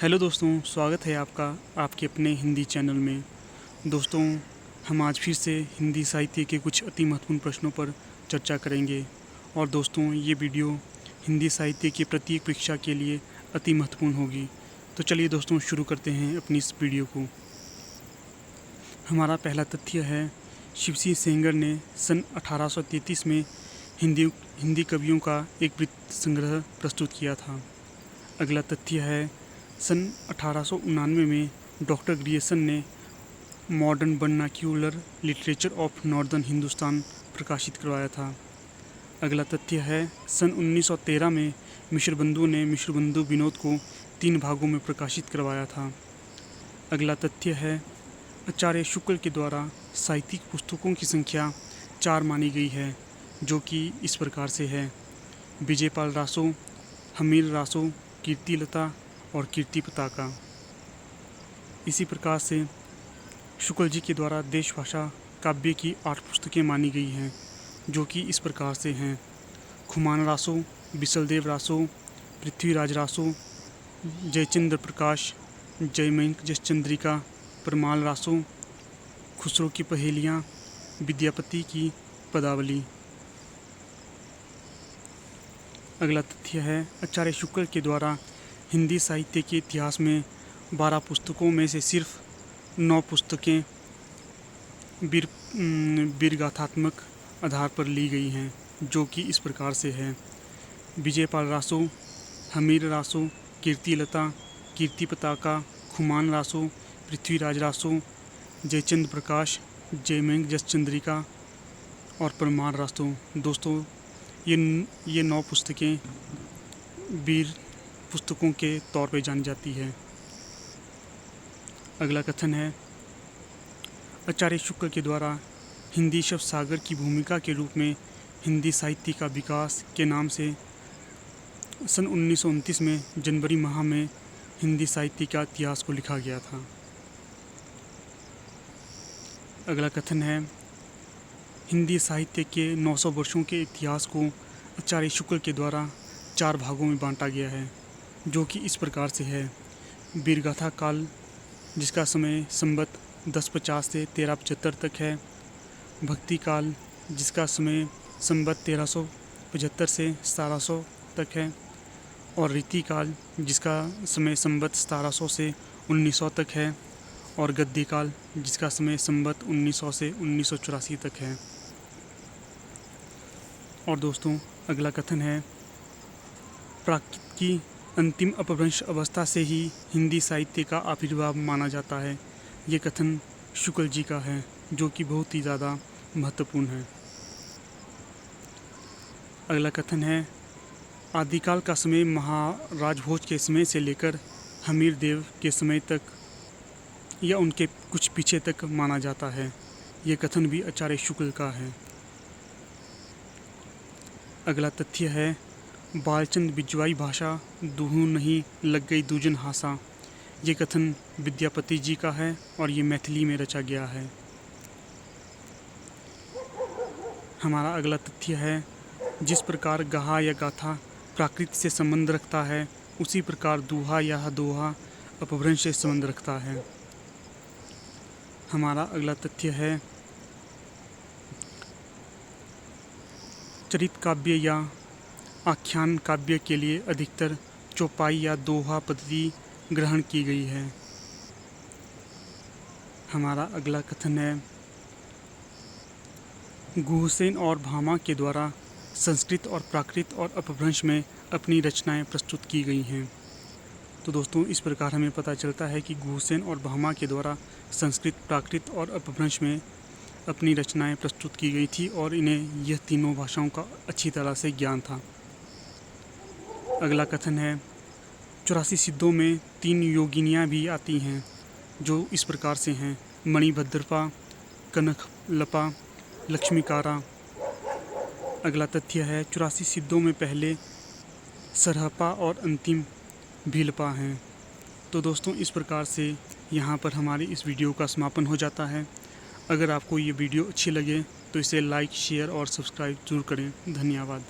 Hello दोस्तों, स्वागत है आपका आपके अपने हिंदी चैनल में। दोस्तों, हम आज फिर से हिंदी साहित्य के कुछ अति महत्वपूर्ण प्रश्नों पर चर्चा करेंगे। और दोस्तों, ये वीडियो हिंदी साहित्य की प्रत्येक परीक्षा के लिए अति महत्वपूर्ण होगी। तो चलिए दोस्तों, शुरू करते हैं अपनी इस वीडियो को। हमारा पहला तथ्य है, शिवसी सेंगर ने सन 1833 में हिंदी कवियों का एक वृत्त संग्रह प्रस्तुत किया था। अगला तथ्य है, सन 1899 में डॉक्टर ग्रियर्सन ने modern vernacular literature of northern Hindustan प्रकाशित करवाया था। अगला तथ्य है, सन 1913 में मिश्रबंधु ने मिश्रबंधु विनोद को 3 भागों में प्रकाशित करवाया था। अगला तथ्य है, आचार्य शुक्ल के द्वारा साहित्यिक पुस्तकों की संख्या 4 मानी गई है, जो कि इस प्रकार से है: विजयपाल रासो, हमीर रासो, कीर्तिलता और कीर्ति पताका। इसी प्रकार से शुक्ल जी के द्वारा देशभाषा काव्य की 8 पुस्तकें मानी गई हैं, जो कि इस प्रकार से हैं: खुमान रासो, बिसलदेव रासो, पृथ्वीराज रासो, जयचंद्र प्रकाश, जयमयंक जसचंद्रिका, परमाल रासो, खुसरो की पहेलियाँ, विद्यापति की पदावली। अगला तथ्य है, आचार्य शुक्ल के द्वारा हिंदी साहित्य के इतिहास में 12 पुस्तकों में से सिर्फ 9 पुस्तकें वीरगाथात्मक आधार पर ली गई हैं, जो कि इस प्रकार से है: विजयपाल रासो, हमीर रासो, कीर्तिलता, कीर्ति पताका, खुमान रासो, पृथ्वीराज रासो, जयचंद्र प्रकाश, जयमयंक जसचंद्रिका और परमार रासो। दोस्तों, ये 9 पुस्तकें वीर पुस्तकों के तौर पे जानी जाती है। अगला कथन है, आचार्य शुक्ल के द्वारा हिंदी शब्द सागर की भूमिका के रूप में हिंदी साहित्य का विकास के नाम से सन 1929 में जनवरी माह में हिंदी साहित्य का इतिहास को लिखा गया था। अगला कथन है, हिंदी साहित्य के 900 वर्षों के इतिहास को आचार्य शुक्ल के द्वारा 4 भागों में बांटा गया है, जो कि इस प्रकार से है: वीरगाथा काल, जिसका समय संवत 1050 से 1375 तक है; भक्ति काल, जिसका समय संवत 1375 से 1700 तक है; और रीति काल, जिसका समय संवत 1700 से 1900 तक है; और गद्य काल, जिसका समय संवत 1900 से 1984 तक है। और दोस्तों, अगला कथन है, प्राकृत की अंतिम अपभ्रंश अवस्था से ही हिंदी साहित्य का आविर्भाव माना जाता है। ये कथन शुक्ल जी का है, जो कि बहुत ही ज़्यादा महत्वपूर्ण है। अगला कथन है, आदिकाल का समय महाराज भोज के समय से लेकर हमीर देव के समय तक या उनके कुछ पीछे तक माना जाता है। ये कथन भी आचार्य शुक्ल का है। अगला तथ्य है, बालचंद बिजवाई भाषा दुहू नहीं लग गई दूजन हासा। ये कथन विद्यापति जी का है और ये मैथिली में रचा गया है। हमारा अगला तथ्य है, जिस प्रकार गाहा या गाथा प्राकृत से संबंध रखता है, उसी प्रकार दूहा या दोहा अपभ्रंश से संबंध रखता है। हमारा अगला तथ्य है, चरित काव्य या आख्यान काव्य के लिए अधिकतर चौपाई या दोहा पद्धति ग्रहण की गई है। हमारा अगला कथन है, गुहसेन और भामा के द्वारा संस्कृत और प्राकृत और अपभ्रंश में अपनी रचनाएं प्रस्तुत की गई हैं। तो दोस्तों, इस प्रकार हमें पता चलता है कि गुहसेन और भामा के द्वारा संस्कृत, प्राकृत और अपभ्रंश में अपनी रचनाएं प्रस्तुत की गई थी और इन्हें यह तीनों भाषाओं का अच्छी तरह से ज्ञान था। अगला कथन है, 84 सिद्धों में 3 योगिनियाँ भी आती हैं, जो इस प्रकार से हैं: मणिभद्रपा, कनकलपा, लक्ष्मीकारा। अगला तथ्य है, 84 सिद्धों में पहले सरहपा और अंतिम भीलपा हैं। तो दोस्तों, इस प्रकार से यहाँ पर हमारी इस वीडियो का समापन हो जाता है। अगर आपको ये वीडियो अच्छी लगे तो इसे लाइक, शेयर और सब्सक्राइब जरूर करें। धन्यवाद।